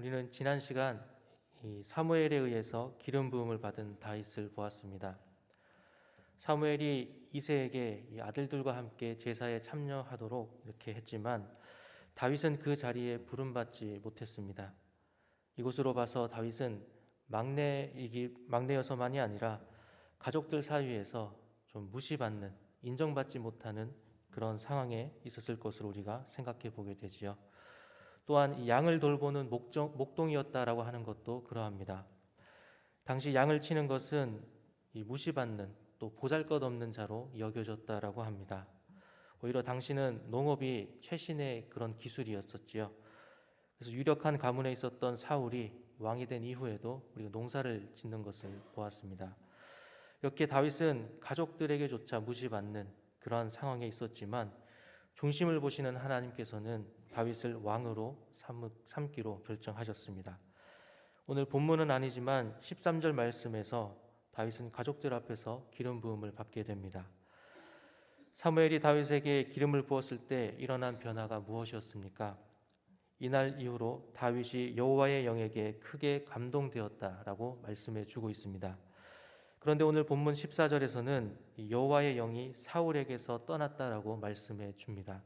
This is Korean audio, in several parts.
우리는 지난 시간 이 사무엘에 의해서 기름 부음을 받은 다윗을 보았습니다. 사무엘이 이새에게 이 아들들과 함께 제사에 참여하도록 이렇게 했지만 다윗은 그 자리에 부름받지 못했습니다. 이곳으로 봐서 다윗은 막내여서만이 아니라 가족들 사이에서 좀 무시받는, 인정받지 못하는 그런 상황에 있었을 것으로 우리가 생각해 보게 되지요. 또한 이 양을 돌보는 목동이었다라고 하는 것도 그러합니다. 당시 양을 치는 것은 이 무시받는, 또 보잘것없는 자로 여겨졌다라고 합니다. 오히려 당시는 농업이 최신의 그런 기술이었었지요. 그래서 유력한 가문에 있었던 사울이 왕이 된 이후에도 우리가 농사를 짓는 것을 보았습니다. 이렇게 다윗은 가족들에게조차 무시받는 그러한 상황에 있었지만 중심을 보시는 하나님께서는 다윗을 왕으로 삼기로 결정하셨습니다. 오늘 본문은 아니지만 13절 말씀에서 다윗은 가족들 앞에서 기름 부음을 받게 됩니다. 사무엘이 다윗에게 기름을 부었을 때 일어난 변화가 무엇이었습니까? 이날 이후로 다윗이 여호와의 영에게 크게 감동되었다라고 말씀해 주고 있습니다. 그런데 오늘 본문 14절에서는 여호와의 영이 사울에게서 떠났다라고 말씀해 줍니다.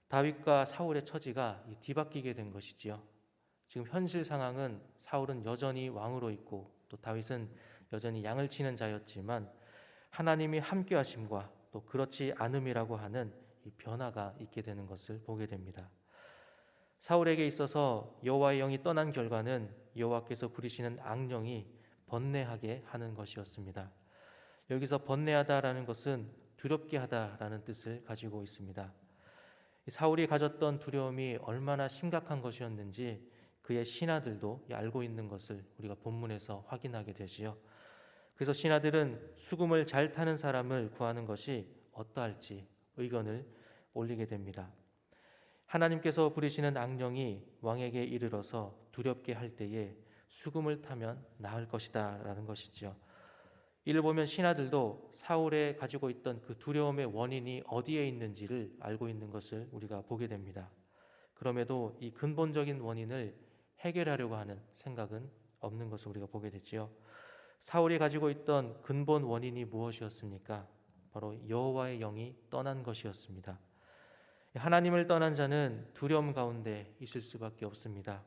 다윗과 사울의 처지가 뒤바뀌게 된 것이지요. 지금 현실 상황은 사울은 여전히 왕으로 있고 또 다윗은 여전히 양을 치는 자였지만 하나님이 함께 하심과 또 그렇지 않음이라고 하는 이 변화가 있게 되는 것을 보게 됩니다. 사울에게 있어서 여호와의 영이 떠난 결과는 여호와께서 부리시는 악령이 번뇌하게 하는 것이었습니다. 여기서 번뇌하다라는 것은 두렵게 하다라는 뜻을 가지고 있습니다. 사울이 가졌던 두려움이 얼마나 심각한 것이었는지 그의 신하들도 알고 있는 것을 우리가 본문에서 확인하게 되지요. 그래서 신하들은 수금을 잘 타는 사람을 구하는 것이 어떠할지 의견을 올리게 됩니다. 하나님께서 부리시는 악령이 왕에게 이르러서 두렵게 할 때에 수금을 타면 나을 것이다 라는 것이지요. 이를 보면 신하들도 사울에 가지고 있던 그 두려움의 원인이 어디에 있는지를 알고 있는 것을 우리가 보게 됩니다. 그럼에도 이 근본적인 원인을 해결하려고 하는 생각은 없는 것을 우리가 보게 되지요. 사울이 가지고 있던 근본 원인이 무엇이었습니까? 바로 여호와의 영이 떠난 것이었습니다. 하나님을 떠난 자는 두려움 가운데 있을 수밖에 없습니다.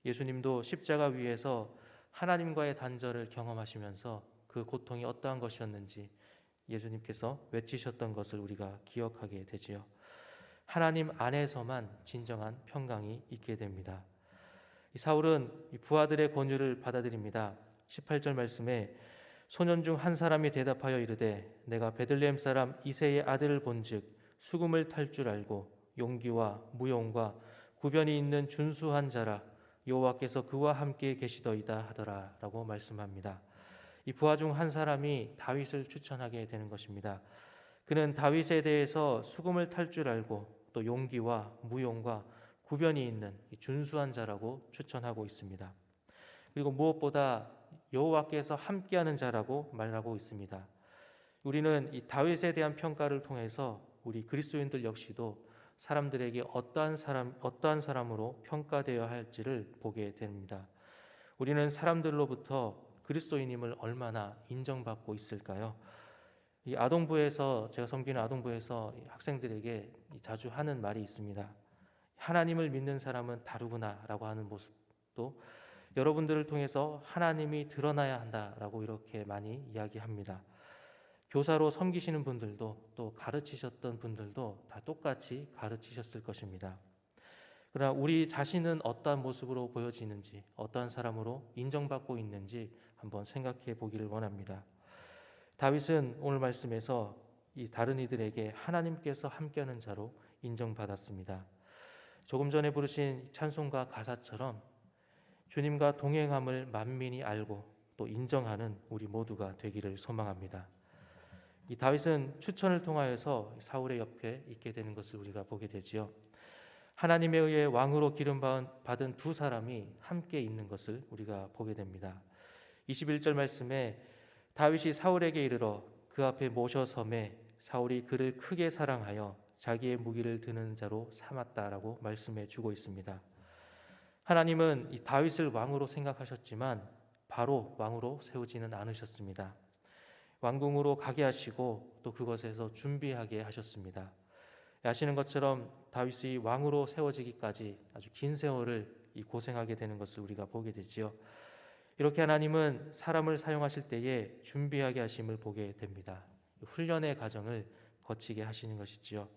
예수님도 십자가 위에서 하나님과의 단절을 경험하시면서 그 고통이 어떠한 것이었는지 예수님께서 외치셨던 것을 우리가 기억하게 되지요. 하나님 안에서만 진정한 평강이 있게 됩니다. 사울은 부하들의 권유를 받아들입니다. 18절 말씀에 소년 중 한 사람이 대답하여 이르되 내가 베들레헴 사람 이새의 아들을 본즉 수금을 탈 줄 알고 용기와 무용과 구변이 있는 준수한 자라 여호와께서 그와 함께 계시더이다 하더라 라고 말씀합니다. 이 부하 중 한 사람이 다윗을 추천하게 되는 것입니다. 그는 다윗에 대해서 수금을 탈 줄 알고 또 용기와 무용과 구변이 있는 준수한 자라고 추천하고 있습니다. 그리고 무엇보다 여호와께서 함께하는 자라고 말하고 있습니다. 우리는 이 다윗에 대한 평가를 통해서 우리 그리스도인들 역시도 사람들에게 어떠한 사람으로 평가되어야 할지를 보게 됩니다. 우리는 사람들로부터 그리스도인임을 얼마나 인정받고 있을까요? 이 아동부에서 제가 섬기는 아동부에서 학생들에게 자주 하는 말이 있습니다. 하나님을 믿는 사람은 다르구나라고 하는 모습도 여러분들을 통해서 하나님이 드러나야 한다라고 이렇게 많이 이야기합니다. 교사로 섬기시는 분들도 또 가르치셨던 분들도 다 똑같이 가르치셨을 것입니다. 그러나 우리 자신은 어떠한 모습으로 보여지는지, 어떠한 사람으로 인정받고 있는지 한번 생각해 보기를 원합니다. 다윗은 오늘 말씀에서 이 다른 이들에게 하나님께서 함께하는 자로 인정받았습니다. 조금 전에 부르신 찬송가 가사처럼 주님과 동행함을 만민이 알고 또 인정하는 우리 모두가 되기를 소망합니다. 이 다윗은 추천을 통하여서 사울의 옆에 있게 되는 것을 우리가 보게 되지요. 하나님에 의해 왕으로 기름 받은 두 사람이 함께 있는 것을 우리가 보게 됩니다. 21절 말씀에 다윗이 사울에게 이르러 그 앞에 모셔섬에 사울이 그를 크게 사랑하여 자기의 무기를 드는 자로 삼았다라고 말씀해 주고 있습니다. 하나님은 이 다윗을 왕으로 생각하셨지만 바로 왕으로 세우지는 않으셨습니다. 왕궁으로 가게 하시고 또 그것에서 준비하게 하셨습니다. 아시는 것처럼 다윗이 왕으로 세워지기까지 아주 긴 세월을 고생하게 되는 것을 우리가 보게 되지요. 이렇게 하나님은 사람을 사용하실 때에 준비하게 하심을 보게 됩니다. 훈련의 과정을 거치게 하시는 것이지요.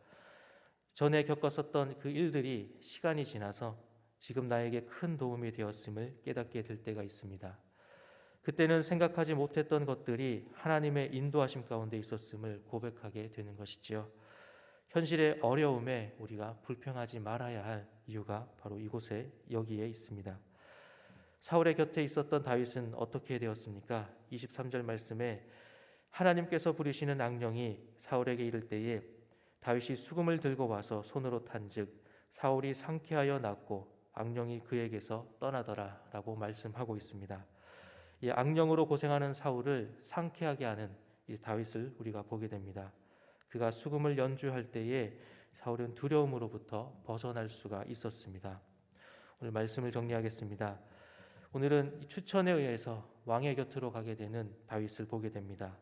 전에 겪었었던 그 일들이 시간이 지나서 지금 나에게 큰 도움이 되었음을 깨닫게 될 때가 있습니다. 그때는 생각하지 못했던 것들이 하나님의 인도하심 가운데 있었음을 고백하게 되는 것이지요. 현실의 어려움에 우리가 불평하지 말아야 할 이유가 바로 이곳에 여기에 있습니다. 사울의 곁에 있었던 다윗은 어떻게 되었습니까? 23절 말씀에 하나님께서 부리시는 악령이 사울에게 이를 때에 다윗이 수금을 들고 와서 손으로 탄즉 사울이 상쾌하여 낫고 악령이 그에게서 떠나더라 라고 말씀하고 있습니다. 이 악령으로 고생하는 사울을 상쾌하게 하는 이 다윗을 우리가 보게 됩니다. 그가 수금을 연주할 때에 사울은 두려움으로부터 벗어날 수가 있었습니다. 오늘 말씀을 정리하겠습니다. 오늘은 추천에 의해서 왕의 곁으로 가게 되는 다윗을 보게 됩니다.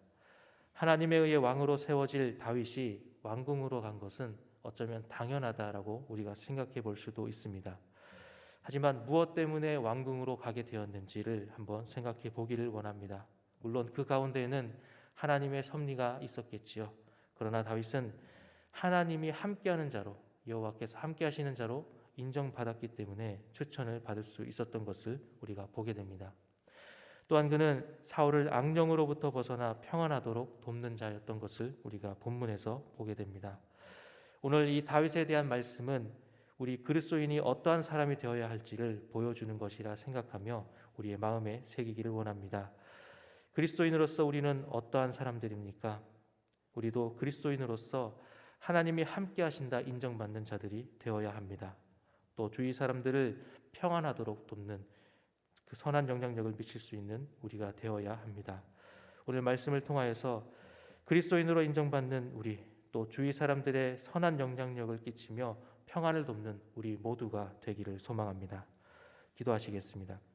하나님에 의해 왕으로 세워질 다윗이 왕궁으로 간 것은 어쩌면 당연하다라고 우리가 생각해 볼 수도 있습니다. 하지만 무엇 때문에 왕궁으로 가게 되었는지를 한번 생각해 보기를 원합니다. 물론 그 가운데에는 하나님의 섭리가 있었겠지요. 그러나 다윗은 하나님이 함께하는 자로, 여호와께서 함께하시는 자로 인정받았기 때문에 추천을 받을 수 있었던 것을 우리가 보게 됩니다. 또한 그는 사울을 악령으로부터 벗어나 평안하도록 돕는 자였던 것을 우리가 본문에서 보게 됩니다. 오늘 이 다윗에 대한 말씀은 우리 그리스도인이 어떠한 사람이 되어야 할지를 보여주는 것이라 생각하며 우리의 마음에 새기기를 원합니다. 그리스도인으로서 우리는 어떠한 사람들입니까? 우리도 그리스도인으로서 하나님이 함께 하신다 인정받는 자들이 되어야 합니다. 또 주위 사람들을 평안하도록 돕는 그 선한 영향력을 미칠 수 있는 우리가 되어야 합니다. 오늘 말씀을 통하여서 그리스도인으로 인정받는 우리, 또 주위 사람들의 선한 영향력을 끼치며 평안을 돕는 우리 모두가 되기를 소망합니다. 기도하시겠습니다.